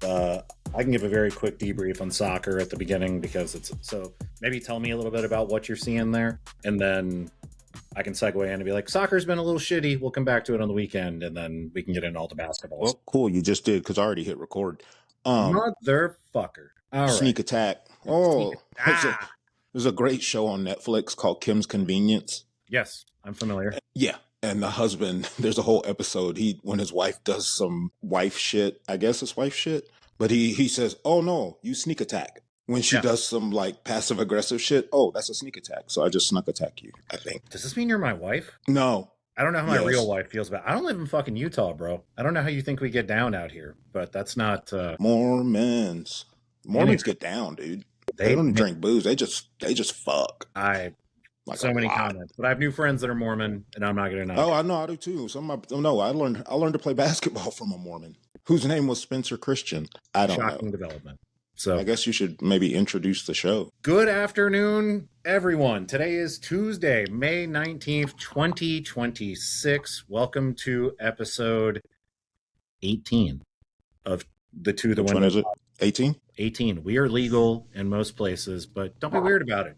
I can give a very quick debrief on soccer at the beginning because it's so. Maybe tell me a little bit about what you're seeing there, and then I can segue in and be like, soccer's been a little shitty. We'll come back to it on the weekend, and then we can get into all the basketballs. Well, cool. You just did because I already hit record. Motherfucker. All Sneak right. Attack. Oh, Sneak- there's a great show on Netflix called Kim's Convenience. Yes, I'm familiar. Yeah. And the husband, there's a whole episode. When his wife does some wife shit, I guess it's wife shit, but he says, "Oh no, you sneak attack." When she does some like passive aggressive shit, oh, that's a sneak attack. So I just snuck attack you, I think. Does this mean you're my wife? No. I don't know how my real wife feels about it. I don't live in fucking Utah, bro. I don't know how you think we get down out here, but that's not Mormons get down, dude. They don't drink booze. They just fuck. Like so many comments, but I have new friends that are Mormon, and I'm not going to know. Oh, I know, I do too. I learned to play basketball from a Mormon whose name was Spencer Christian. I don't know. Shocking development. So I guess you should maybe introduce the show. Good afternoon, everyone. Today is Tuesday, May 19th, 2026. Welcome to episode 18 of the To the Window. Which one is it? 18? 18. We are legal in most places, but don't be weird about it.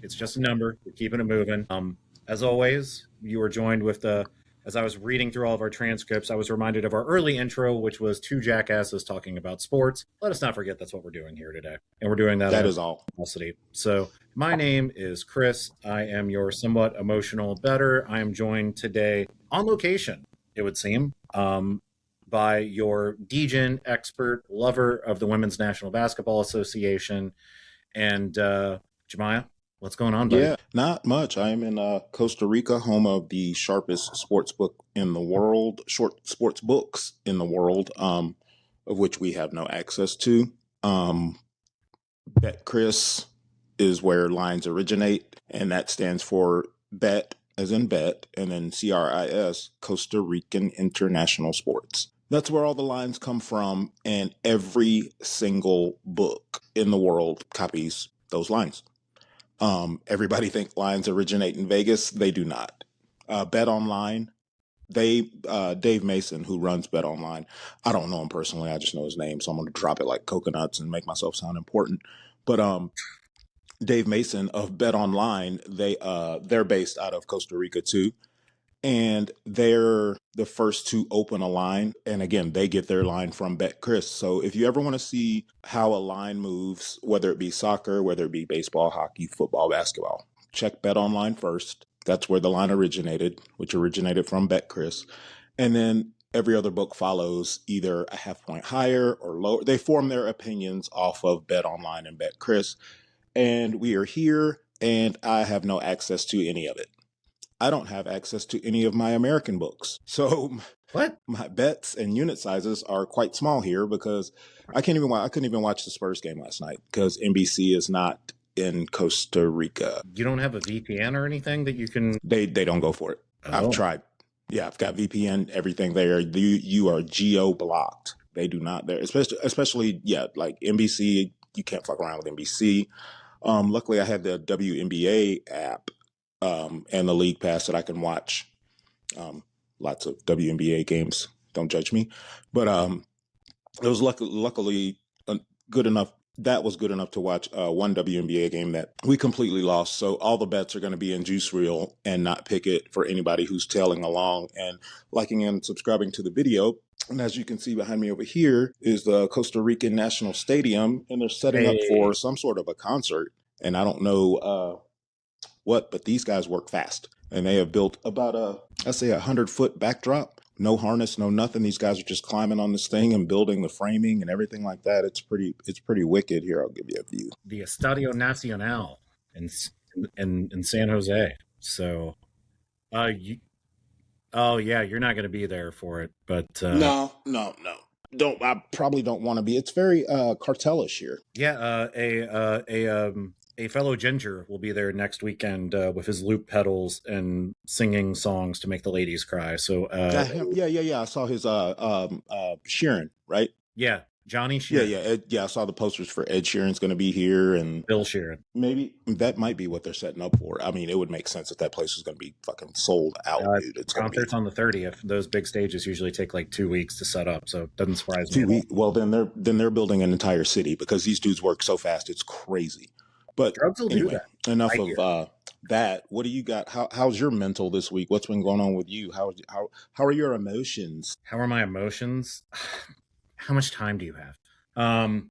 It's just a number. We're keeping it moving. As always, you are joined with as I was reading through all of our transcripts, I was reminded of our early intro, which was two jackasses talking about sports. Let us not forget that's what we're doing here today. And we're doing that. That is all. So my name is Chris. I am your somewhat emotional better. I am joined today on location, it would seem, by your DGen expert, lover of the Women's National Basketball Association, and Jemiah. What's going on, buddy? Yeah, not much. I am in Costa Rica, home of the sharpest sports book in the world, short sports books in the world, of which we have no access to. BetCris is where lines originate, and that stands for bet, as in bet, and then CRIS, Costa Rican International Sports. That's where all the lines come from, and every single book in the world copies those lines. Everybody think lines originate in Vegas. They do not. Bet Online, Dave Mason, who runs Bet Online, I don't know him personally. I just know his name. So I'm going to drop it like coconuts and make myself sound important. But, Dave Mason of Bet Online, they're based out of Costa Rica too. And they're the first to open a line. And again, they get their line from BetCris. So if you ever want to see how a line moves, whether it be soccer, whether it be baseball, hockey, football, basketball, check Bet Online first. That's where the line originated, which originated from BetCris. And then every other book follows either a half point higher or lower. They form their opinions off of Bet Online and BetCris. And we are here, and I have no access to any of it. I don't have access to any of my American books. So what? My bets and unit sizes are quite small here because I couldn't even watch the Spurs game last night because NBC is not in Costa Rica. You don't have a VPN or anything that you can... They don't go for it. Oh. I've tried. Yeah, I've got VPN, everything there. You are geo-blocked. They do not there. Especially, like NBC, you can't fuck around with NBC. Luckily, I have the WNBA app. And the league pass that I can watch lots of WNBA games. Don't judge me. But it was luckily good enough. That was good enough to watch one WNBA game that we completely lost. So all the bets are going to be in Juice Reel and not Pickett for anybody who's tailing along and liking and subscribing to the video. And as you can see behind me over here is the Costa Rican National Stadium, and they're setting up for some sort of a concert. And I don't know but these guys work fast, and they have built about a 100-foot backdrop, no harness, no nothing. These guys are just climbing on this thing and building the framing and everything like that. It's pretty wicked. Here, I'll give you a view. The Estadio Nacional in San Jose. So, you're not going to be there for it, but no. I probably don't want to be. It's very cartelish here. Yeah, a fellow ginger will be there next weekend with his loop pedals and singing songs to make the ladies cry. So I saw his Sheeran, right? Yeah, Johnny Yeah, Sheeran, yeah, yeah. I saw the posters for Ed Sheeran's going to be here, and Bill Sheeran. maybe that might be what they're setting up for. I mean, it would make sense if that place is going to be fucking sold out, dude. It's going to be Concerts on the 30th. Those big stages usually take like 2 weeks to set up, so it doesn't surprise me at all. 2 weeks. Well, then they're building an entire city because these dudes work so fast. It's crazy. But Drugs will do anyway, that. enough I of hear. that. What do you got? How's your mental this week? What's been going on with you? How are your emotions? How are my emotions? How much time do you have? Um,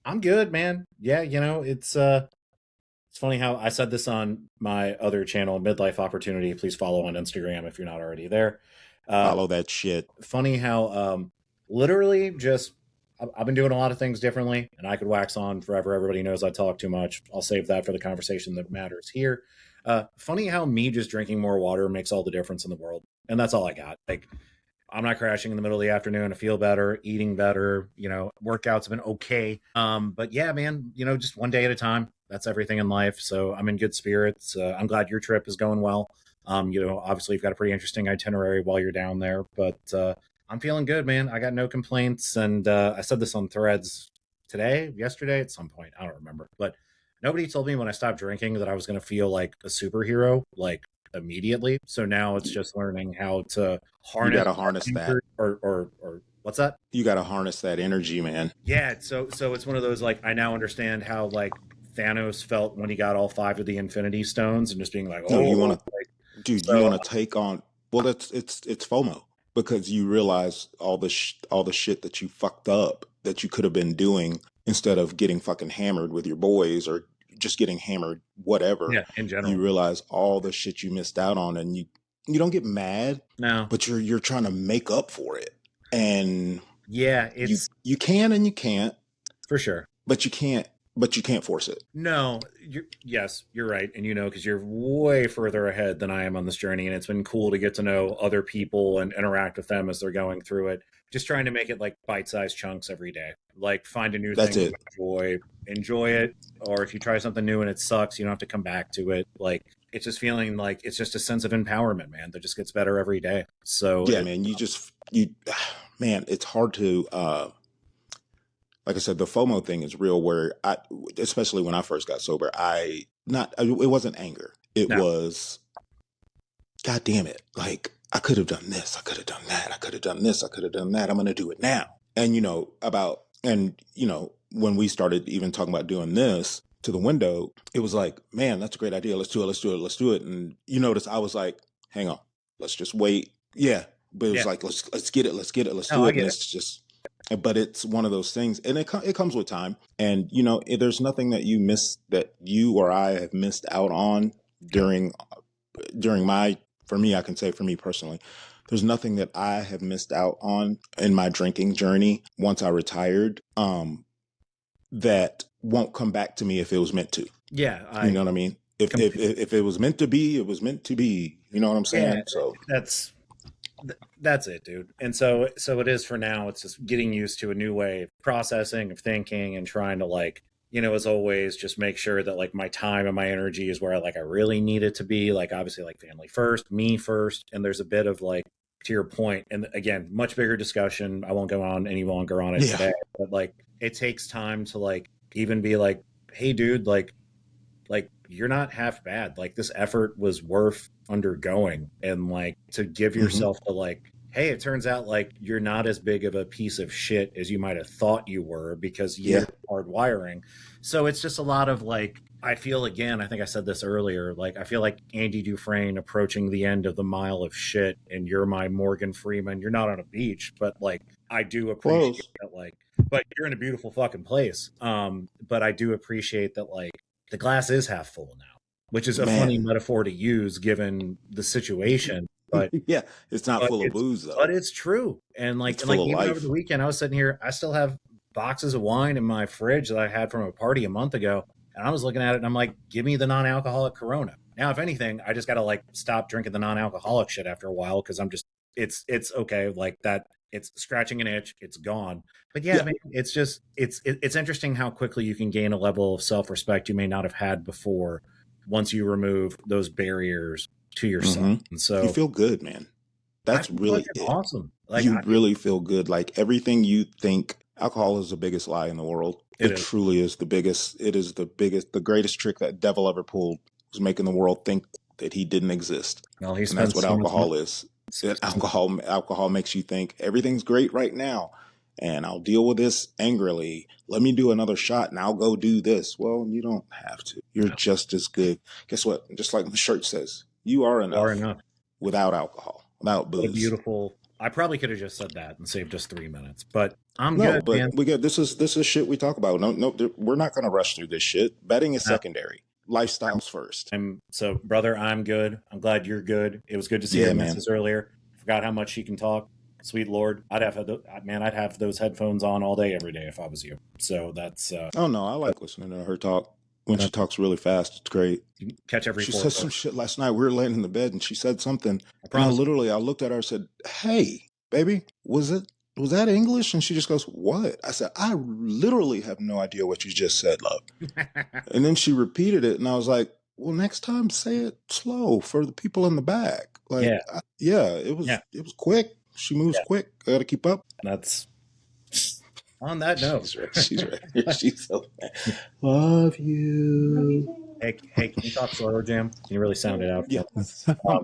I'm good, man. Yeah, it's funny how I said this on my other channel, Midlife Opportunity. Please follow on Instagram if you're not already there. Uh, Follow that shit. Funny how literally just I've been doing a lot of things differently, and I could wax on forever. Everybody knows I talk too much. I'll save that for the conversation that matters here. Funny how me just drinking more water makes all the difference in the world, and that's all I got. Like, I'm not crashing in the middle of the afternoon. I feel better, eating better. Workouts have been okay. But yeah, man, just one day at a time. That's everything in life. So I'm in good spirits. I'm glad your trip is going well. Obviously you've got a pretty interesting itinerary while you're down there, but I'm feeling good, man. I got no complaints. And I said this on Threads today, yesterday, at some point. I don't remember. But nobody told me when I stopped drinking that I was going to feel like a superhero, like immediately. So now it's just learning how to You harness got to harness that. or what's that? You got to harness that energy, man. Yeah, so it's one of those, like, I now understand how, like, Thanos felt when he got all 5 of the Infinity Stones and just being like, No, oh, you want to, like, dude. You so want to take on. Well, it's FOMO because you realize all the shit that you fucked up that you could have been doing instead of getting fucking hammered with your boys or just getting hammered, whatever. yeah, in You general. realize all the shit you missed out on, and you don't get mad, No, but you're trying to make up for it, and yeah, you it's you can and you can't, for sure. but you can't force it. No, yes, you're right, and because you're way further ahead than I am on this journey, and it's been cool to get to know other people and interact with them as they're going through it. Just trying to make it like bite-sized chunks every day. Like, find a new That's thing to it. enjoy it, or if you try something new and it sucks, you don't have to come back to it. Like, it's just feeling like it's just a sense of empowerment, man, that just gets better every day. So Yeah, man. Man, it's hard to. Like I said, the FOMO thing is real. Where especially when I first got sober, it wasn't anger. It no, was, God damn it! Like I could have done this, I could have done that, I could have done this, I could have done that. I'm going to do it now. And when we started even talking about doing this to the window, it was like, man, that's a great idea. Let's do it. Let's do it. Let's do it. And you notice I was like, hang on, let's just wait. Yeah, but it was yeah, like, let's get it, let's get it, let's no, do I it. And get it. it's just, but it's one of those things, and it comes with time. And there's nothing that you or I have missed out on No, during my, for me, I can say for me personally, there's nothing that I have missed out on in my drinking journey once I retired, that won't come back to me if it was meant to. yeah, You I know what I mean? If completely. if it was meant to be, it was meant to be. You know what I'm Yeah, saying? So that's that's it, dude. And so it is for now. It's just getting used to a new way of processing, of thinking, and trying to, like, as always, just make sure that, like, my time and my energy is where I really need it to be. Like, obviously, like, family first, me first, and there's a bit of, like, to your point, and again, much bigger discussion. I won't go on any longer on it yeah, today, but, like, it takes time to, like, even be like, hey, dude, like, you're not half bad. Like, this effort was worth undergoing, and, like, to give hmm yourself the, like, hey, it turns out, like, you're not as big of a piece of shit as you might have thought you were because yeah, years of hard wiring. So it's just a lot of, like, I feel, again, I think I said this earlier, like, I feel like Andy Dufresne approaching the end of the mile of shit, and you're my Morgan Freeman. You're not on a beach, but, like, I do appreciate close. that, like, but you're in a beautiful fucking place. But I do appreciate that, like, the glass is half full now, which is a funny Man, metaphor to use given the situation. But yeah, it's not but full of it's booze but though. it's true. And It's like full of even over life. the weekend, I was sitting here. I still have boxes of wine in my fridge that I had from a party a month ago, and I was looking at it and I'm like, give me the non-alcoholic Corona. Now, if anything, I just got to, like, stop drinking the non-alcoholic shit after a while because I'm just it's okay, like that. It's scratching an itch. It's gone. But yeah, Yeah. man, it's just it's interesting how quickly you can gain a level of self-respect you may not have had before once you remove those barriers to yourself. hmm And You so feel good, man. I That's feel really fucking it. awesome. Like, You really feel good. Like everything you think Alcohol is the biggest lie in the world. It It is. truly is the biggest. It is the biggest, the greatest trick that devil ever pulled, was making the world think that he didn't exist. Well, he And that's spent what so much alcohol is. Alcohol makes you think everything's great right now, and I'll deal with this angrily. Let me do another shot and I'll go do this. Well, you don't have to. You're just as good. Guess what? Just like the shirt says, you are enough without alcohol, without What a booze. beautiful. I probably could have just said that and saved us 3 minutes, but I'm No, good, but man. we get this is shit we talk about. No, we're not going to rush through this shit. Betting is No. secondary. Lifestyle's first. So, brother, I'm good. I'm glad you're good. It was good to see your missus earlier. Forgot how much she can talk. Sweet Lord, I'd have those headphones on all day, every day if I was you. So that's. Oh no, I like listening to her talk. When she talks really fast, it's great. You catch every. She said some shit last night. We were laying in the bed and she said something. I looked at her and said, "Hey, baby, was that English?" And she just goes, "What?" I said, "I literally have no idea what you just said, love." And then she repeated it, and I was like, "Well, next time say it slow for the people in the back." Like, it was quick. She moves quick. I got to keep up. That's on that note. She's right. She's so bad. Love you. Hey, can you talk slower, Jam? Can you really sound it out? Yeah.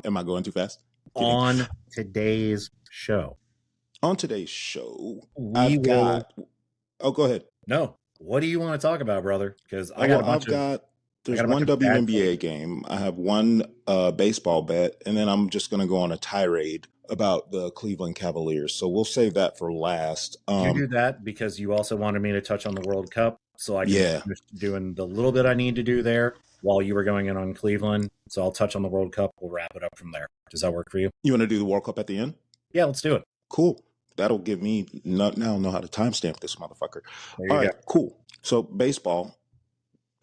Am I going too fast? On today's show. On today's show, we will. Oh, go ahead. No. What do you want to talk about, brother? Because there's one WNBA game. I have one baseball bet, and then I'm just going to go on a tirade about the Cleveland Cavaliers. So we'll save that for last. You do that because you also wanted me to touch on the World Cup, so I can finish doing the little bit I need to do there while you were going in on Cleveland. So I'll touch on the World Cup. We'll wrap it up from there. Does that work for you? You want to do the World Cup at the end? Yeah, let's do it. Cool. That'll give me now know how to timestamp this motherfucker. All right, cool. So baseball.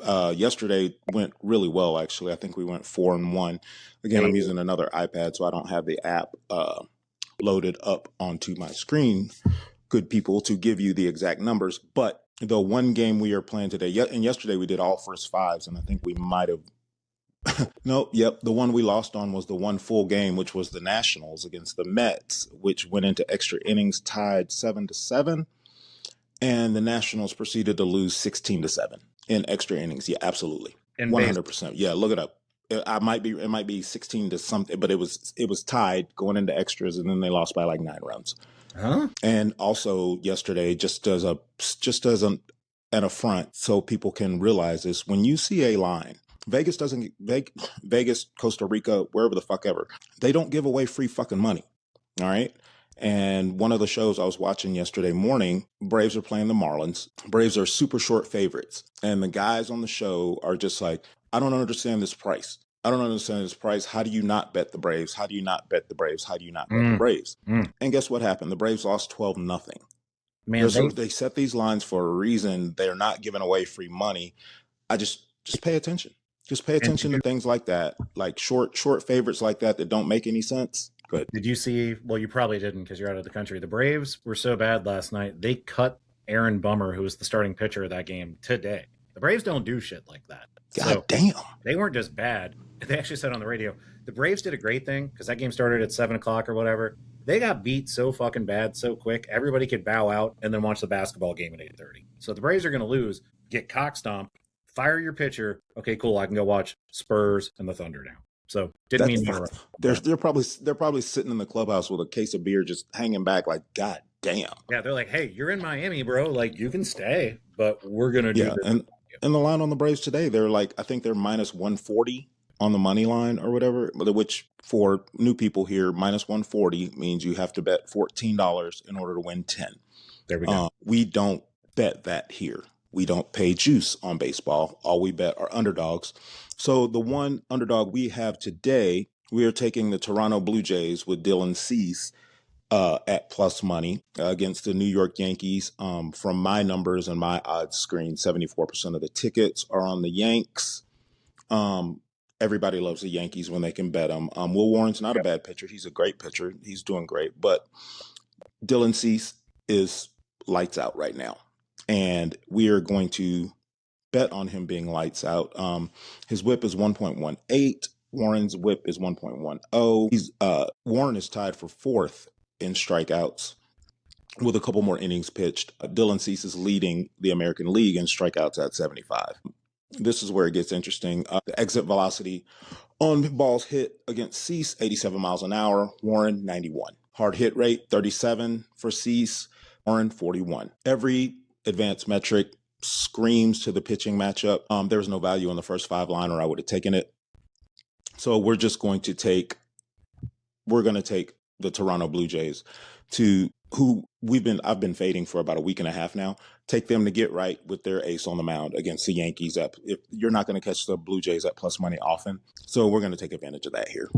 Yesterday went really well, actually. I think we went 4-1. Again, I'm using another iPad, so I don't have the app loaded up onto my screen, good people, to give you the exact numbers. But the one game we are playing today, and yesterday we did all first fives, and I think we might have the one we lost on was the one full game, which was the Nationals against the Mets, which went into extra innings, tied 7-7. And the Nationals proceeded to lose 16-7 in extra innings. Yeah, absolutely. 100%. Yeah, look it up. It might be 16 to something, but it was tied going into extras, and then they lost by like 9 runs. Huh? And also yesterday, just as an affront, so people can realize this, when you see a line, Vegas, Costa Rica, wherever the fuck ever, they don't give away free fucking money. All right. And one of the shows I was watching yesterday morning, Braves are playing the Marlins. Braves are super short favorites. And the guys on the show are just like, I don't understand this price. I don't understand this price. How do you not bet the Braves? How do you not bet the Braves? How do you not bet the Braves? And guess what happened? The Braves lost 12-0. Man, they set these lines for a reason. They're not giving away free money. I just pay attention. Just pay attention to things like that, like short favorites like that don't make any sense. Good. Did you see? Well, you probably didn't because you're out of the country. The Braves were so bad last night. They cut Aaron Bummer, who was the starting pitcher of that game, today. The Braves don't do shit like that. God damn. They weren't just bad. They actually said on the radio, the Braves did a great thing because that game started at 7 o'clock or whatever. They got beat so fucking bad so quick. Everybody could bow out and then watch the basketball game at 8:30. So the Braves are going to lose, get cock stomped, fire your pitcher. Okay, cool. I can go watch Spurs and the Thunder now. So didn't mean to. They're probably sitting in the clubhouse with a case of beer just hanging back like, God damn. Yeah, they're like, hey, you're in Miami, bro. Like, you can stay, but we're going to do this. And the line on the Braves today, they're like, I think they're minus 140 on the money line or whatever, which for new people here, minus 140 means you have to bet $14 in order to win 10. There we go. We don't bet that here. We don't pay juice on baseball. All we bet are underdogs. So the one underdog we have today, we are taking the Toronto Blue Jays with Dylan Cease at plus money against the New York Yankees. From my numbers and my odds screen, 74% of the tickets are on the Yanks. Everybody loves the Yankees when they can bet them. Will Warren's not a bad pitcher. He's a great pitcher. He's doing great. But Dylan Cease is lights out right now. And we are going to bet on him being lights out. His whip is 1.18. Warren's whip is 1.10. Warren is tied for 4th in strikeouts with a couple more innings pitched. Dylan Cease is leading the American League in strikeouts at 75. This is where it gets interesting. The exit velocity on balls hit against Cease, 87 miles an hour. Warren, 91. Hard hit rate, 37 for Cease. Warren, 41. Every advanced metric screams to the pitching matchup. There was no value in the first 5 line, or I would have taken it. So we're going to take the Toronto Blue Jays, to who I've been fading for about a week and a half now. Take them to get right with their ace on the mound against the Yankees. If you're not going to catch the Blue Jays at plus money often, so we're going to take advantage of that here.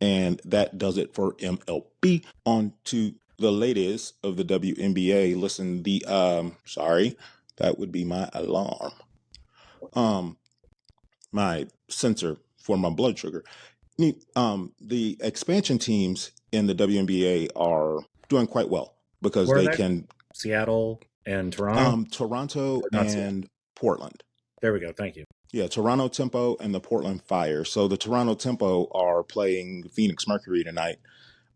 And that does it for MLB. On to the latest of the WNBA. Listen, sorry, that would be my alarm. My sensor for my blood sugar. The expansion teams in the WNBA are doing quite well because Where are they they? can Seattle and Toronto. Toronto Not and Portland. There we go. Thank you. Yeah, Toronto Tempo and the Portland Fire. So the Toronto Tempo are playing the Phoenix Mercury tonight.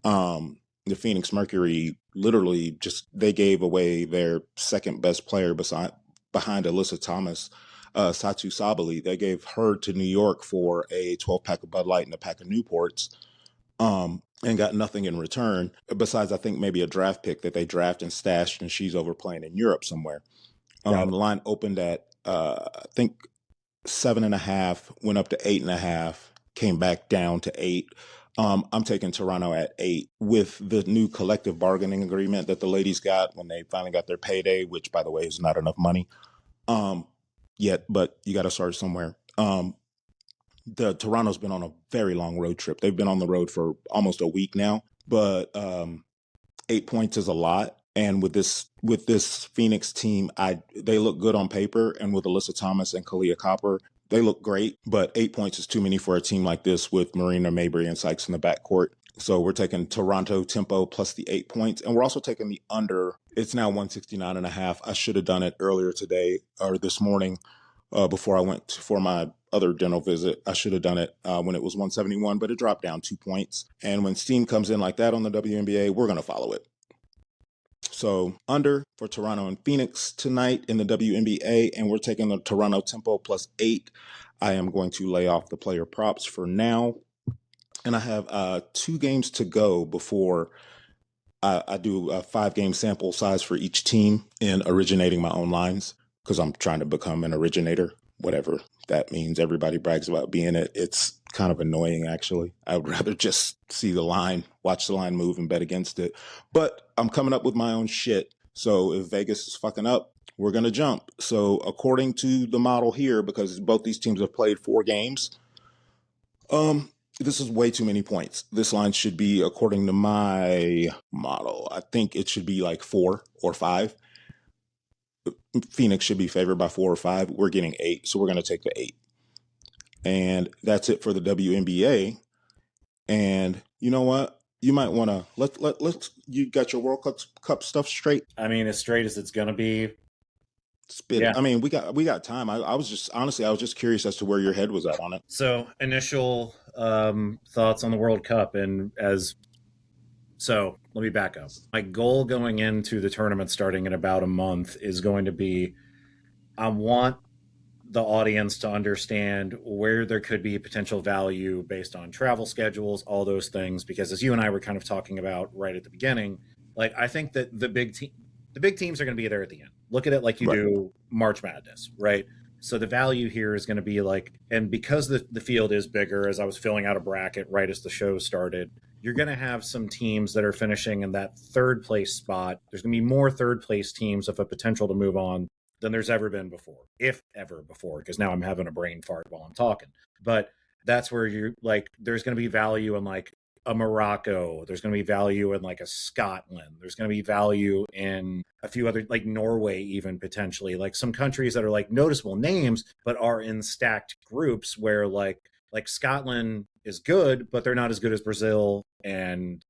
The Phoenix Mercury literally they gave away their second best player behind Alyssa Thomas, Satu Sabali. They gave her to New York for a 12-pack of Bud Light and a pack of Newports, and got nothing in return besides, I think, maybe a draft pick that they draft and stashed, and she's over playing in Europe somewhere. The line opened at I think 7.5, went up to 8.5, came back down to 8. I'm taking Toronto at 8 with the new collective bargaining agreement that the ladies got when they finally got their payday, which, by the way, is not enough money yet, but you got to start somewhere. The Toronto's been on a very long road trip. They've been on the road for almost a week now, but 8 points is a lot. And with this Phoenix team, they look good on paper, and with Alyssa Thomas and Kalia Copper, they look great. But 8 points is too many for a team like this with Marina Mabry and Sykes in the backcourt. So we're taking Toronto Tempo plus the 8 points, and we're also taking the under. It's now 169.5. I should have done it earlier today or this morning before I went for my other dental visit. I should have done it when it was 171, but it dropped down 2 points. And when steam comes in like that on the WNBA, we're going to follow it. So under for Toronto and Phoenix tonight in the WNBA, and we're taking the Toronto Tempo plus 8. I am going to lay off the player props for now. And I have 2 games to go before I do a 5-game sample size for each team in originating my own lines, because I'm trying to become an originator, whatever that means. Everybody brags about being it. It's kind of annoying, actually. I would rather just see the line, watch the line move, and bet against it. But I'm coming up with my own shit. So if Vegas is fucking up, we're going to jump. So according to the model here, because both these teams have played 4 games, this is way too many points. This line should be, according to my model, I think it should be like 4 or 5. Phoenix should be favored by 4 or 5. We're getting 8, so we're going to take the 8. And that's it for the WNBA. And you know what? You might want to let's. You got your World Cup stuff straight. I mean, as straight as it's going to be. Spit. Yeah. I mean, we got time. I was just curious as to where your head was at on it. So initial thoughts on the World Cup, so let me back up. My goal going into the tournament starting in about a month is going to be, I want the audience to understand where there could be potential value based on travel schedules, all those things, because as you and I were kind of talking about right at the beginning, like I think that the big teams are going to be there at the end. Look at it like you do March Madness, right? So the value here is going to be like, and because the field is bigger, as I was filling out a bracket right as the show started, you're going to have some teams that are finishing in that 3rd place spot. There's going to be more 3rd place teams of a potential to move on than there's ever been before, if ever before, because now I'm having a brain fart while I'm talking. But that's where you're like, there's going to be value in like a Morocco. There's going to be value in like a Scotland. There's going to be value in a few other, like Norway, even potentially, like some countries that are like noticeable names, but are in stacked groups where like Scotland is good, but they're not as good as Brazil and,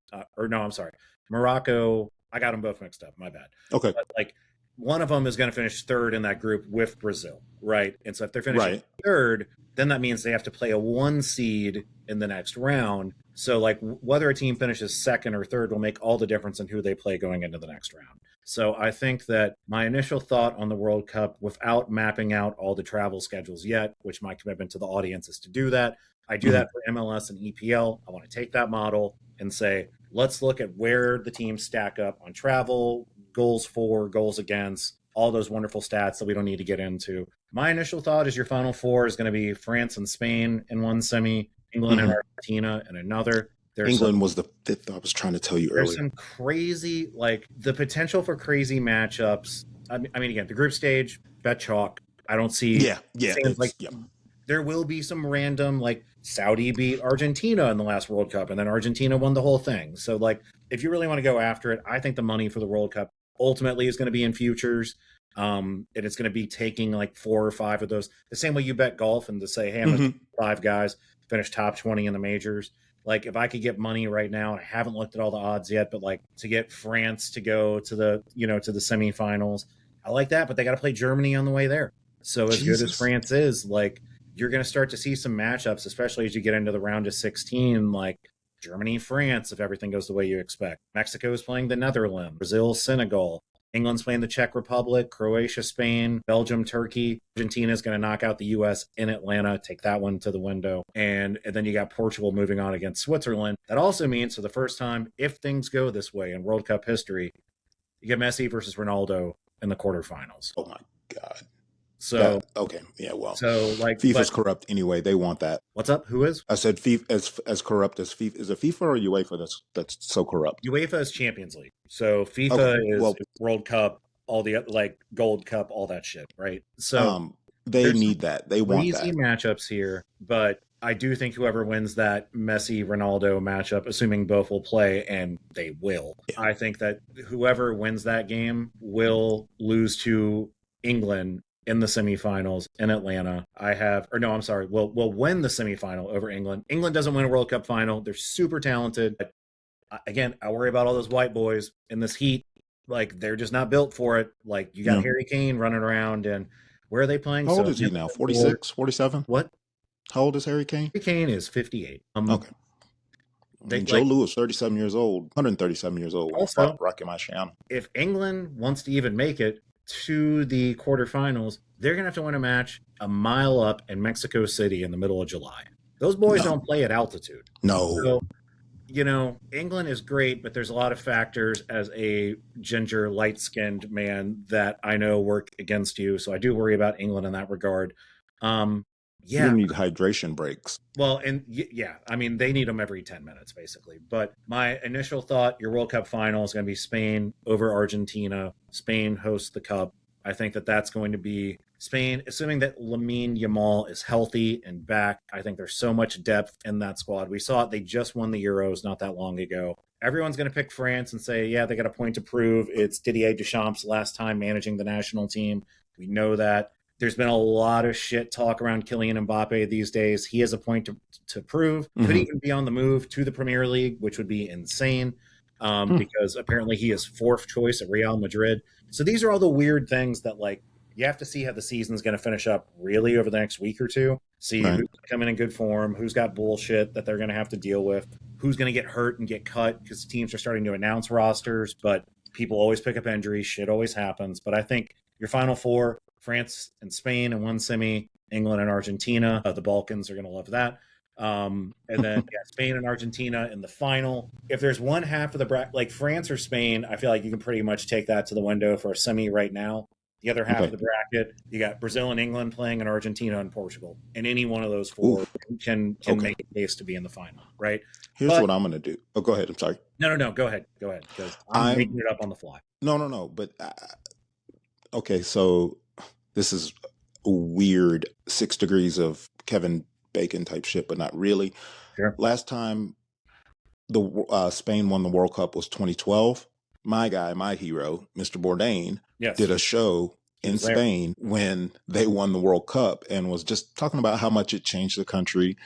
Morocco. I got them both mixed up. My bad. Okay. But like one of them is going to finish 3rd in that group with Brazil, right? And so if they're finishing 3rd, then that means they have to play a 1 seed in the next round. So, like, whether a team finishes second or third will make all the difference in who they play going into the next round. So, I think that my initial thought on the World Cup, without mapping out all the travel schedules yet, which my commitment to the audience is to do that, I do that for MLS and EPL. I want to take that model and say, let's look at where the teams stack up on travel, goals for, goals against, all those wonderful stats that we don't need to get into. My initial thought is your final four is going to be France and Spain in one semi, England and Argentina in another. England was the fifth I was trying to tell you earlier. There's some crazy, like the potential for crazy matchups. I mean, again, the group stage, bet chalk. I don't see. There will be some random, like Saudi beat Argentina in the last World Cup, and then Argentina won the whole thing. So, like, if you really want to go after it, I think the money for the World Cup ultimately is going to be in futures. And it's going to be taking like 4 or 5 of those. The same way you bet golf and to say, hey, I'm going to 5 guys finish top 20 in the majors. Like, if I could get money right now, and I haven't looked at all the odds yet, but like to get France to go to the, to the semifinals, I like that. But they got to play Germany on the way there. So as good as France is, like, you're going to start to see some matchups, especially as you get into the round of 16, like Germany, France, if everything goes the way you expect. Mexico is playing the Netherlands, Brazil, Senegal. England's playing the Czech Republic, Croatia, Spain, Belgium, Turkey. Argentina is going to knock out the U.S. in Atlanta, take that one to the window. And then you got Portugal moving on against Switzerland. That also means, for the first time, if things go this way in World Cup history, you get Messi versus Ronaldo in the quarterfinals. Oh, my God. So okay, yeah, well, so like FIFA's corrupt anyway. They want that. What's up? Who is? I said FIFA as corrupt as FIFA. Is it FIFA or UEFA that's so corrupt? UEFA is Champions League. So FIFA is World Cup, all the like Gold Cup, all that shit, right? So they need that. They want that. Easy matchups here, but I do think whoever wins that Messi Ronaldo matchup, assuming both will play, and they will, I think that whoever wins that game will lose to England in the semifinals in Atlanta. We'll win the semifinal over England. England doesn't win a World Cup final. They're super talented. But again, I worry about all those white boys in this heat. Like, they're just not built for it. Like, you got Harry Kane running around, and where are they playing? How old is he now? 46, 47? What? How old is Harry Kane? Harry Kane is 58. Okay. Joe Louis, 37 years old, 137 years old. Also, Rocky Marciano. If England wants to even make it to the quarterfinals, they're going to have to win a match a mile up in Mexico City in the middle of July. Those boys don't play at altitude. No. So, England is great, but there's a lot of factors as a ginger, light-skinned man that I know work against you. So I do worry about England in that regard. You need hydration breaks. Well, and I mean, they need them every 10 minutes, basically. But my initial thought, your World Cup final is going to be Spain over Argentina. Spain hosts the Cup. I think that that's going to be Spain, assuming that Lamine Yamal is healthy and back. I think there's so much depth in that squad. We saw it. They just won the Euros not that long ago. Everyone's going to pick France and say, yeah, they got a point to prove. It's Didier Deschamps' last time managing the national team. We know that. There's been a lot of shit talk around Kylian Mbappe these days. He has a point to prove. Could even be on the move to the Premier League, which would be insane because apparently he is 4th choice at Real Madrid. So these are all the weird things that, like, you have to see how the season's going to finish up really over the next week or two. See who's coming in good form, who's got bullshit that they're going to have to deal with, who's going to get hurt and get cut because teams are starting to announce rosters, but people always pick up injuries. Shit always happens. But I think your final four, France and Spain in one semi, England and Argentina. The Balkans are going to love that. And then Spain and Argentina in the final. If there's one half of the bracket, like France or Spain, I feel like you can pretty much take that to the window for a semi right now. The other half of the bracket, you got Brazil and England playing, and Argentina and Portugal. And any one of those four can make a case to be in the final, right? Here's what I'm going to do. Oh, go ahead. I'm sorry. No. Go ahead. Because I'm making it up on the fly. No. But, okay, so this is a weird 6 degrees of Kevin Bacon type shit, but not really. Sure. Last time the Spain won the World Cup was 2012. My guy, my hero, Mr. Bourdain, did a show in Spain when they won the World Cup and was just talking about how much it changed the country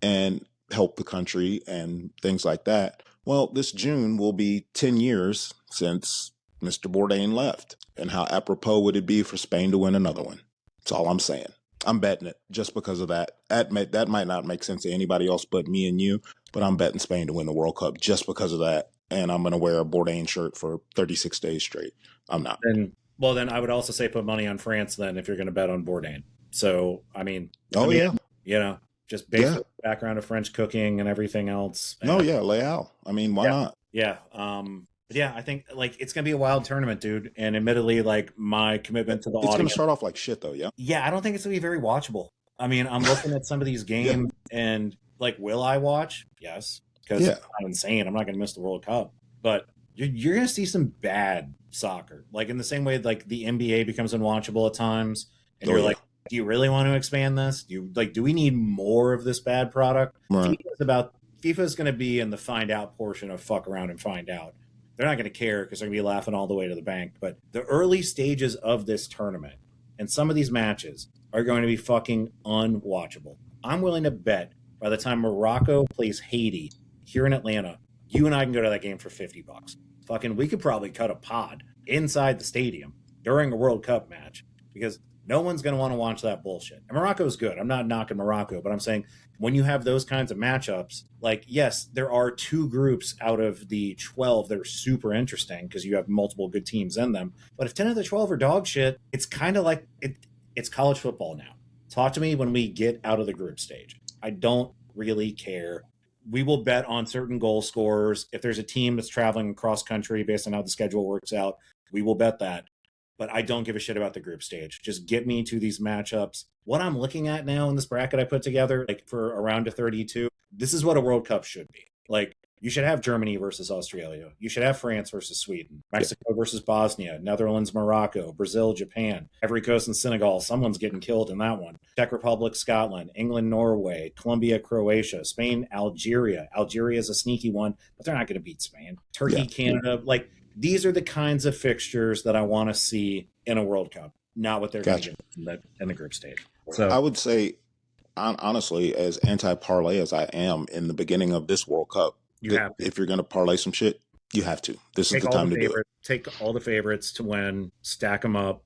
and helped the country and things like that. Well, this June will be 10 years since Mr. Bourdain left, and how apropos would it be for Spain to win another one? That's all I'm saying. I'm betting it just because of that. That might not make sense to anybody else but me and you, but I'm betting Spain to win the World Cup just because of that. And I'm going to wear a Bourdain shirt for 36 days straight. I'm not. Then I would also say put money on France then if you're going to bet on Bourdain. So, Yeah. Just based Yeah. on the background of French cooking and everything else. No, yeah, Leal. I mean, why not? Yeah. But yeah, I think like it's gonna be a wild tournament, dude. And admittedly, like my commitment to the It's going to audience, start off like shit, though, yeah? yeah, I don't think it's gonna be very watchable. I mean, I'm looking at some of these games, and like, will I watch? Yes, because Yeah. I'm insane. I'm not gonna miss the World Cup, but you're gonna see some bad soccer, like in the same way like the NBA becomes unwatchable at times, and Oh, you're yeah. like, do you really want to expand this? Do we need more of this bad product? Right. FIFA is going to be in the find out portion of fuck around and find out. They're not going to care because they're going to be laughing all the way to the bank. But the early stages of this tournament and some of these matches are going to be fucking unwatchable. I'm willing to bet by the time Morocco plays Haiti here in Atlanta, you and I can go to that game for $50. Fucking, we could probably cut a pod inside the stadium during a World Cup match because no one's going to want to watch that bullshit. And Morocco's good. I'm not knocking Morocco, but I'm saying when you have those kinds of matchups, like, yes, there are 2 groups out of the 12 that are super interesting because you have multiple good teams in them. But if 10 of the 12 are dog shit, it's kind of like it's college football now. Talk to me when we get out of the group stage. I don't really care. We will bet on certain goal scorers. If there's a team that's traveling cross country based on how the schedule works out, we will bet that. But I don't give a shit about the group stage. Just get me to these matchups. What I'm looking at now in this bracket I put together, like for a round of 32, this is what a World Cup should be. Like, you should have Germany versus Australia. You should have France versus Sweden, Mexico versus Bosnia, Netherlands, Morocco, Brazil, Japan, Ivory Coast, and Senegal. Someone's getting killed in that one. Czech Republic, Scotland, England, Norway, Colombia, Croatia, Spain, Algeria. Algeria is a sneaky one, but they're not going to beat Spain. Turkey, Canada, like, these are the kinds of fixtures that I want to see in a World Cup, not what they're going to get in the group stage. So I would say, honestly, as anti-parlay as I am in the beginning of this World Cup, if you're going to parlay some shit, you have to. This is the time to do it. Take all the favorites to win, stack them up.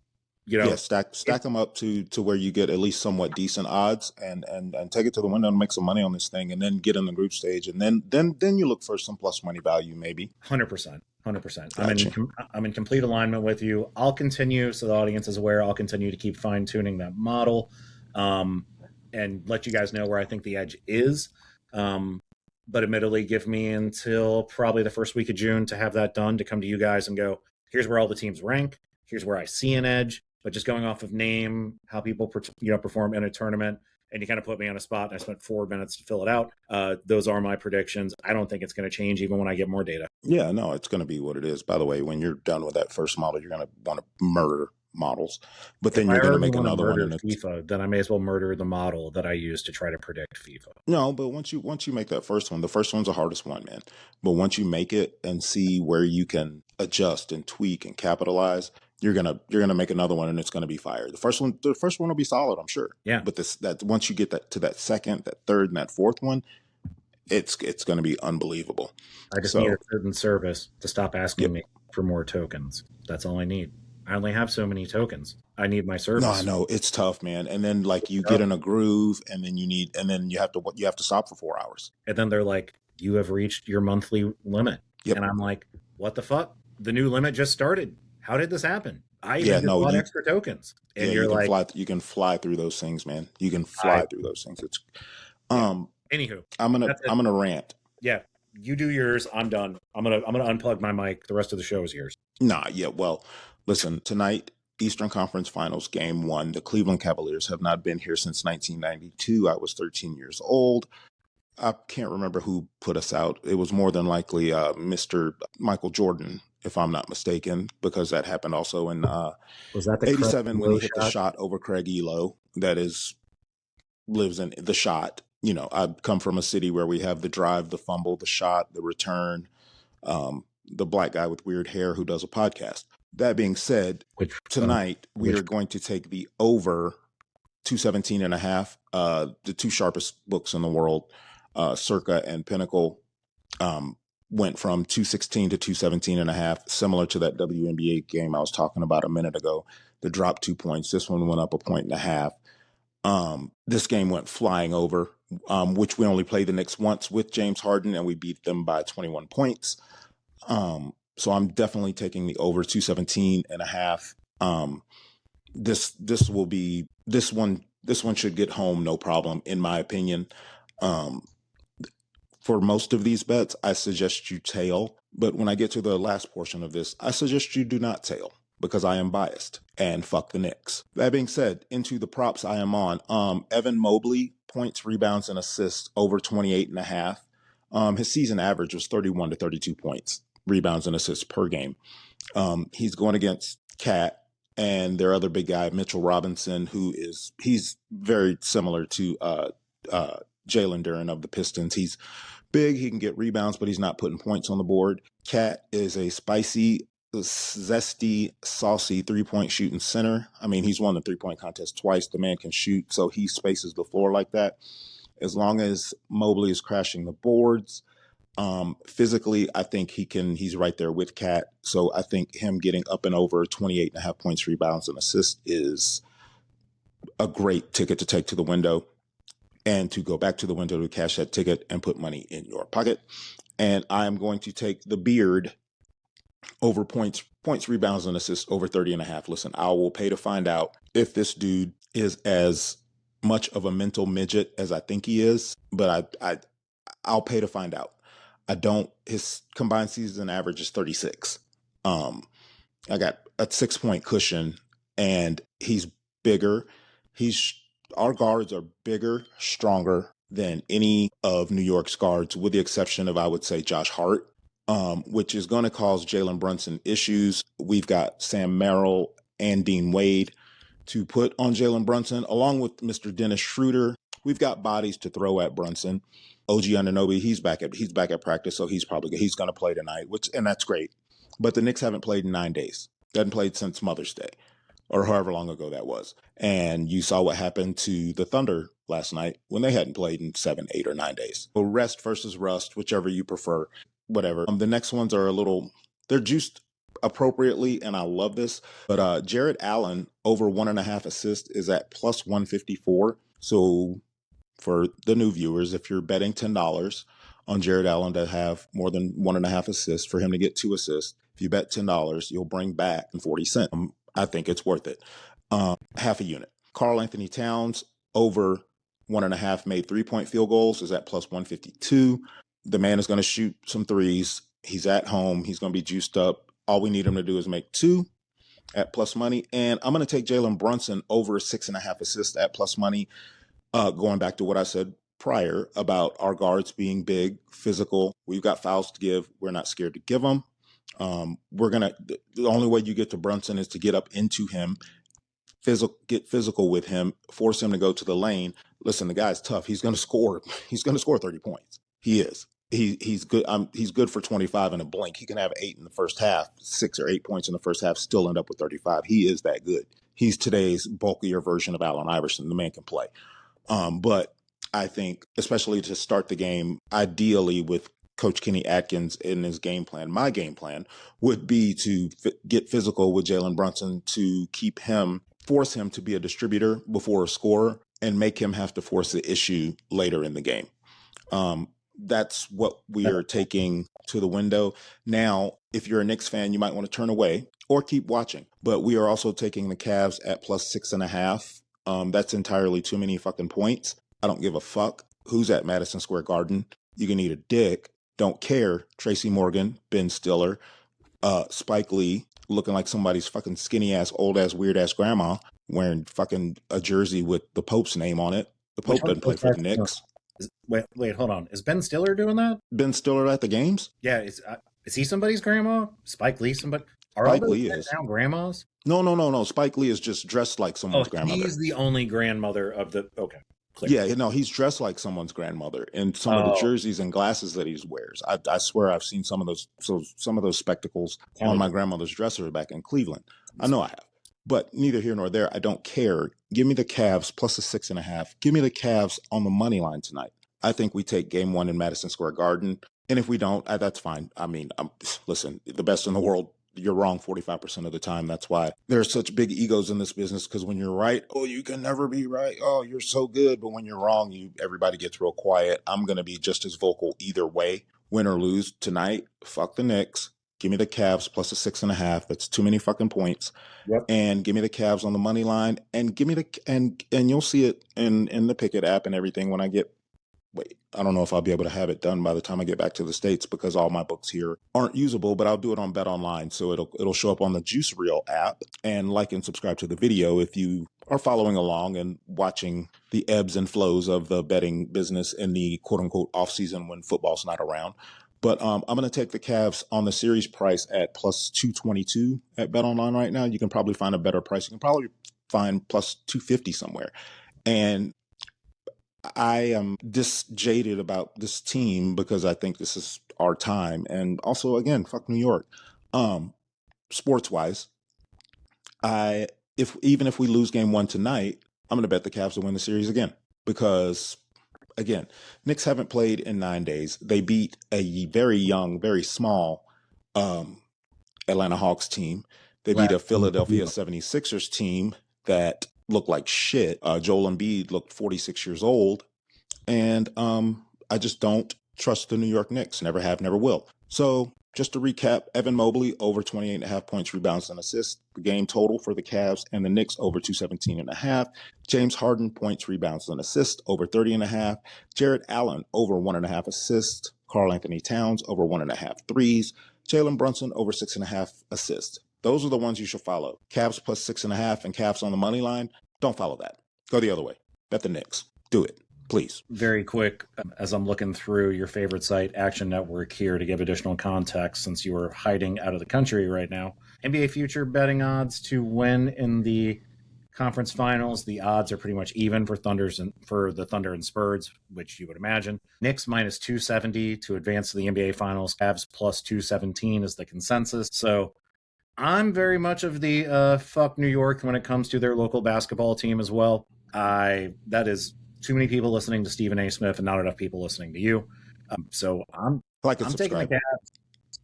Stack them up to where you get at least somewhat decent odds, and take it to the window and make some money on this thing, and then get in the group stage, and then you look for some plus money value, maybe. 100%. I'm in complete alignment with you. I'll continue, so the audience is aware. I'll continue to keep fine tuning that model, and let you guys know where I think the edge is. But admittedly, give me until probably the first week of June to have that done, to come to you guys and go, here's where all the teams rank. Here's where I see an edge. But just going off of name, how people perform in a tournament, and you kind of put me on a spot, and I spent 4 minutes to fill it out. Those are my predictions. I don't think it's going to change even when I get more data. Yeah, no, it's going to be what it is. By the way, when you're done with that first model, you're going to want to murder models, but then you're going to make another one. In FIFA, then I may as well murder the model that I use to try to predict FIFA. No, but once you make that first one, the first one's the hardest one, man. But once you make it and see where you can adjust and tweak and capitalize, you're gonna make another one, and it's gonna be fire. The first one will be solid, I'm sure. Yeah. But that once you get to that second, that third, and that fourth one, it's gonna be unbelievable. I just need a certain service to stop asking me for more tokens. That's all I need. I only have so many tokens. I need my service. No, I know it's tough, man. And then like you get in a groove, and then you have to stop for 4 hours. And then they're like, you have reached your monthly limit. Yep. And I'm like, what the fuck? The new limit just started. How did this happen? I even bought extra tokens. And you're like, you can fly through those things, man. You can fly through those things. It's anywho, I'm gonna rant. Yeah, you do yours. I'm done. I'm gonna unplug my mic. The rest of the show is yours. Nah, yeah. Well, listen, tonight, Eastern Conference Finals, Game 1. The Cleveland Cavaliers have not been here since 1992. I was 13 years old. I can't remember who put us out. It was more than likely Mr. Michael Jordan, if I'm not mistaken, because that happened also in was that the 87 when he hit the shot over Craig Elo. That lives in the shot. You know, I come from a city where we have the drive, the fumble, the shot, the return, the black guy with weird hair who does a podcast. That being said, tonight we are going to take the over 217.5. The two sharpest books in the world, Circa and Pinnacle, went from 216 to 217.5, similar to that WNBA game I was talking about a minute ago. The drop 2 points. This one went up 1.5 points. This game went flying over, which we only played the Knicks once with James Harden, and we beat them by 21 points. So I'm definitely taking the over 217.5. This one should get home no problem, in my opinion. For most of these bets, I suggest you tail. But when I get to the last portion of this, I suggest you do not tail because I am biased and fuck the Knicks. That being said, into the props I am on. Evan Mobley, points, rebounds, and assists over 28.5. His season average was 31 to 32 points, rebounds, and assists per game. He's going against Cat and their other big guy, Mitchell Robinson, he's very similar to Jalen Duren of the Pistons. He's big, he can get rebounds, but he's not putting points on the board. Cat is a spicy, zesty, saucy three-point shooting center. I mean, he's won the three-point contest twice. The man can shoot, so he spaces the floor like that. As long as Mobley is crashing the boards, physically, I think he's right there with Cat. So I think him getting up and over 28.5 points, rebounds, and assists is a great ticket to take to the window and to go back to the window to cash that ticket and put money in your pocket. And I am going to take the Beard over points, rebounds, and assists over 30.5. Listen, I will pay to find out if this dude is as much of a mental midget as I think he is, but I'll pay to find out. His combined season average is 36. I got a 6-point cushion, and he's bigger. Our guards are bigger, stronger than any of New York's guards, with the exception of, I would say, Josh Hart, which is going to cause Jalen Brunson issues. We've got Sam Merrill and Dean Wade to put on Jalen Brunson, along with Mr. Dennis Schroeder. We've got bodies to throw at Brunson. OG Anunoby, he's back at practice, so he's going to play tonight, and that's great. But the Knicks haven't played in 9 days. They hadn't played since Mother's Day, or however long ago that was. And you saw what happened to the Thunder last night when they hadn't played in 7, 8, or 9 days. So rest versus rust, whichever you prefer, whatever. The next ones are they're juiced appropriately, and I love this. But Jared Allen over 1.5 assists is at plus 154. So for the new viewers, if you're betting $10 on Jared Allen to have more than 1.5 assists, for him to get 2 assists, if you bet $10, you'll bring back 40 cents. I think it's worth it. Half a unit. Karl Anthony Towns over 1.5 made 3-point field goals is at plus 152. The man is going to shoot some threes. He's at home. He's going to be juiced up. All we need him to do is make 2 at plus money. And I'm going to take Jalen Brunson over 6.5 assists at plus money. Going back to what I said prior about our guards being big, physical. We've got fouls to give. We're not scared to give them. The only way you get to Brunson is to get up into him, get physical with him, force him to go to the lane. Listen, the guy's tough. He's going to score. He's going to score 30 points. He is. He's good. He's good for 25 in a blink. He can have 8 in the first half, 6 or 8 points in the first half, still end up with 35. He is that good. He's today's bulkier version of Allen Iverson. The man can play. But I think, especially to start the game, ideally with Coach Kenny Atkins in his game plan, my game plan would be to get physical with Jalen Brunson to force him to be a distributor before a scorer, and make him have to force the issue later in the game. That's what we are taking to the window. Now, if you're a Knicks fan, you might want to turn away or keep watching. But we are also taking the Cavs at plus 6.5. That's entirely too many fucking points. I don't give a fuck who's at Madison Square Garden. You can eat a dick. Don't care. Tracy Morgan, Ben Stiller, Spike Lee, looking like somebody's fucking skinny ass, old ass, weird ass grandma wearing fucking a jersey with the Pope's name on it. The Pope doesn't play for the Knicks. Wait, hold on. Is Ben Stiller doing that? Ben Stiller at the games? Yeah. Is he somebody's grandma? Spike Lee somebody? Are Spike all Lee those is now grandmas? No. Spike Lee is just dressed like someone's grandmother. He's the only grandmother of the. Okay. Clear. Yeah, no, he's dressed like someone's grandmother in some of the jerseys and glasses that he wears. I swear I've seen some of those spectacles on my grandmother's dresser back in Cleveland. I know I have. But neither here nor there. I don't care. Give me the Cavs plus a 6.5. Give me the Cavs on the money line tonight. I think we take game 1 in Madison Square Garden. And if we don't, that's fine. I mean, listen, the best in the world you're wrong 45% of the time. That's why there's such big egos in this business, because when you're right, oh, you can never be right. Oh, you're so good. But when you're wrong, everybody gets real quiet. I'm going to be just as vocal either way, win or lose tonight. Fuck the Knicks. Give me the Cavs plus a 6.5. That's too many fucking points. Yep. And give me the Cavs on the money line, and give me and you'll see it in the Pickett app and everything when I get. Wait, I don't know if I'll be able to have it done by the time I get back to the States, because all my books here aren't usable, but I'll do it on Bet Online. So it'll show up on the Juice Reel app. And like and subscribe to the video if you are following along and watching the ebbs and flows of the betting business in the quote unquote off season when football's not around. But I'm going to take the Cavs on the series price at plus 222 at Bet Online right now. You can probably find a better price. You can probably find plus 250 somewhere. And I am jaded about this team because I think this is our time. And also, again, fuck New York. Sports wise, even if we lose game 1 tonight, I'm going to bet the Cavs will win the series again, because again, Knicks haven't played in 9 days. They beat a very young, very small Atlanta Hawks team. They beat a Philadelphia 76ers team that looked like shit. Joel Embiid looked 46 years old. And I just don't trust the New York Knicks. Never have, never will. So just to recap, Evan Mobley over 28.5 points, rebounds, and assists. The game total for the Cavs and the Knicks over 217.5. James Harden points, rebounds, and assists over 30.5. Jarrett Allen over 1.5 assists. Karl Anthony Towns over 1.5 threes. Jalen Brunson over 6.5 assists. Those are the ones you should follow. Cavs plus 6.5 and Cavs on the money line. Don't follow that. Go the other way. Bet the Knicks. Do it, please. Very quick, as I'm looking through your favorite site, Action Network, here to give additional context, since you are hiding out of the country right now. NBA future betting odds to win in the conference finals. The odds are pretty much even for the Thunder and Spurs, which you would imagine. Knicks minus 270 to advance to the NBA finals. Cavs plus 217 is the consensus. So I'm very much of the fuck New York when it comes to their local basketball team as well. That is too many people listening to Stephen A. Smith and not enough people listening to you. So I'm taking the Cavs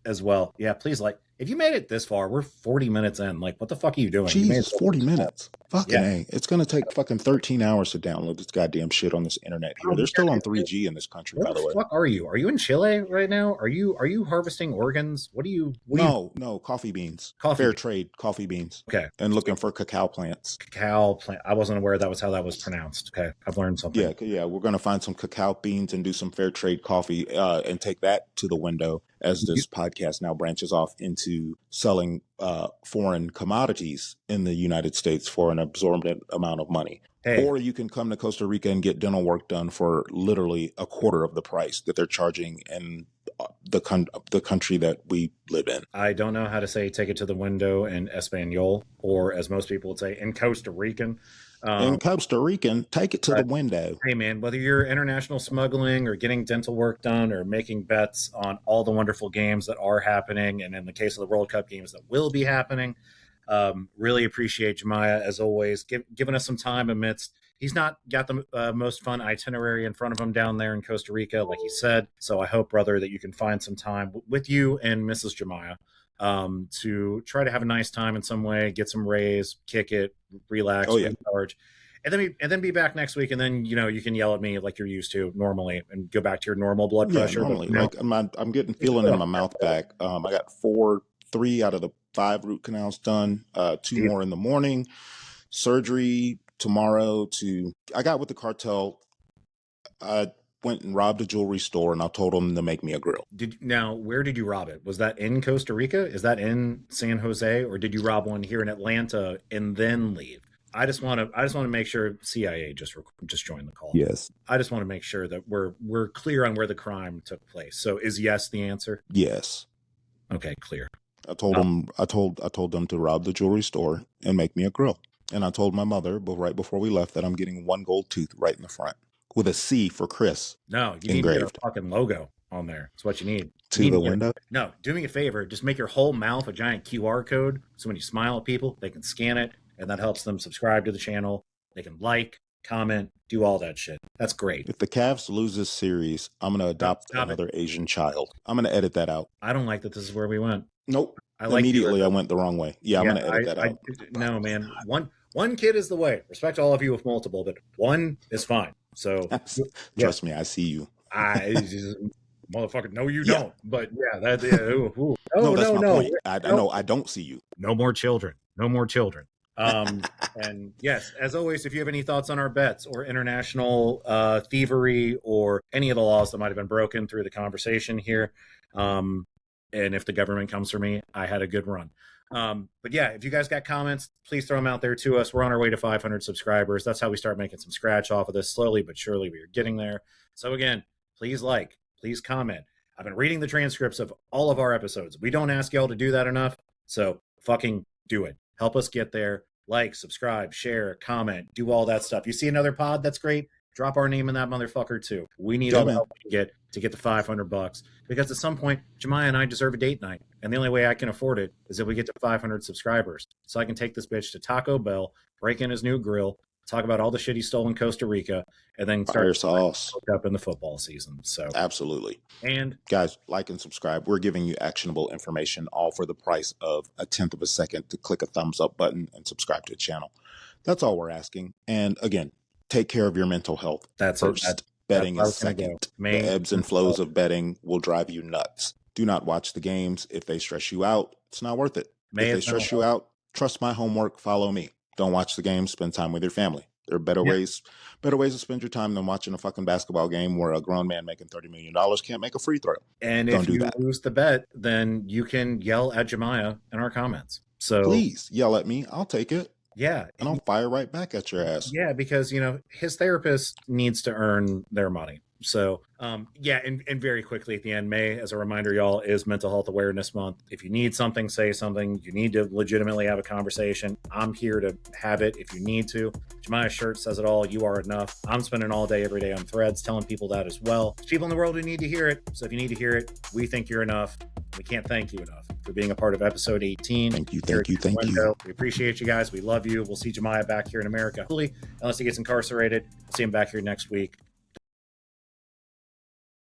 as well. Yeah, please, if you made it this far, we're 40 minutes in. What the fuck are you doing? Jesus, 40 minutes. Fucking A. It's going to take fucking 13 hours to download this goddamn shit on this internet here. They're still on 3G in this country, by the way. What the fuck are you? Are you in Chile right now? Are you harvesting organs? No, coffee beans. Fair trade coffee beans. Okay. And looking for cacao plants. Cacao plant. I wasn't aware that was how that was pronounced. Okay. I've learned something. Yeah. We're going to find some cacao beans and do some fair trade coffee and take that to the window as this podcast now branches off into selling foreign commodities in the United States for an absorbent amount of money. Hey. Or you can come to Costa Rica and get dental work done for literally a quarter of the price that they're charging in the country that we live in. I don't know how to say take it to the window in Espanol, or as most people would say, in Costa Rican. In Costa Rican, take it to the window. Hey, man, whether you're international smuggling or getting dental work done or making bets on all the wonderful games that are happening, and in the case of the World Cup games that will be happening, really appreciate Jemiah, as always, giving us some time amidst. He's not got the most fun itinerary in front of him down there in Costa Rica, like he said. So I hope, brother, that you can find some time with you and Mrs. Jemiah to try to have a nice time in some way, get some rays, kick it, relax, recharge, and then be back next week. And then, you can yell at me like you're used to normally and go back to your normal blood pressure. Normally, I'm getting feeling in my mouth back. I got 3 out of the 5 root canals done, 2 more in the morning, surgery tomorrow. I got with the cartel. I went and robbed a jewelry store, and I told them to make me a grill. Now, where did you rob it? Was that in Costa Rica? Is that in San Jose, or did you rob one here in Atlanta and then leave? I just want to make sure CIA just joined the call. Yes. I just want to make sure that we're clear on where the crime took place. So is yes the answer? Yes. Okay, clear. I told them to rob the jewelry store and make me a grill. And I told my mother, right before we left, that I'm getting 1 gold tooth right in the front with a C for Chris. No, you need to get a fucking logo on there. That's what you need. To the window? No, do me a favor. Just make your whole mouth a giant QR code. So when you smile at people, they can scan it, and that helps them subscribe to the channel. They can like, comment, do all that shit. That's great. If the Cavs lose this series, I'm going to adopt another Asian child. I'm going to edit that out. I don't like that this is where we went. Nope. I like Immediately, I went the wrong way. Yeah, I'm Yeah, going to edit that out. no, man. One kid is the way. Respect all of you with multiple, but one is fine. So yeah, Trust me, I see you. I motherfucker. No, you Yeah. don't. But yeah, that. Yeah, No, no, that's no, my no. point. I know I don't see you. No more children. No more children. And yes, as always, if you have any thoughts on our bets or international thievery or any of the laws that might have been broken through the conversation here, and if the government comes for me, I had a good run. But yeah, if you guys got comments, please throw them out there to us. We're on our way to 500 subscribers. That's how we start making some scratch off of this. Slowly but surely, we are getting there. So again, please please comment. I've been reading the transcripts of all of our episodes. We don't ask y'all to do that enough. So fucking do it. Help us get there. Like, subscribe, share, comment, do all that stuff. You see another pod that's great? Drop our name in that motherfucker too. We need all the help we can get to get to $500 because at some point, Jemiah and I deserve a date night. And the only way I can afford it is if we get to 500 subscribers. So I can take this bitch to Taco Bell, break in his new grill, talk about all the shit he stole in Costa Rica, and then Fire sauce up in the football season. So absolutely. And guys, like and subscribe. We're giving you actionable information, all for the price of a tenth of a second to click a thumbs up button and subscribe to the channel. That's all we're asking. And again, take care of your mental health. That's first. Betting is second. The ebbs and flows of betting will drive you nuts. Do not watch the games. If they stress you out, it's not worth it. If they stress you out, trust my homework, follow me. Don't watch the game, spend time with your family. There are better ways to spend your time than watching a fucking basketball game where a grown man making $30 million can't make a free throw. And if you lose the bet, then you can yell at Jemiah in our comments. So please yell at me. I'll take it. Yeah. And I'll fire right back at your ass. Yeah, because, his therapist needs to earn their money. So, yeah, and very quickly at the end, May, as a reminder, y'all, is Mental Health Awareness Month. If you need something, say something. You need to legitimately have a conversation. I'm here to have it if you need to. Jemiah's shirt says it all. You are enough. I'm spending all day, every day on Threads telling people that as well. There's people in the world who need to hear it. So if you need to hear it, we think you're enough. We can't thank you enough for being a part of episode 18. Thank you. We appreciate you guys. We love you. We'll see Jemiah back here in America, hopefully, unless he gets incarcerated. We'll see him back here next week.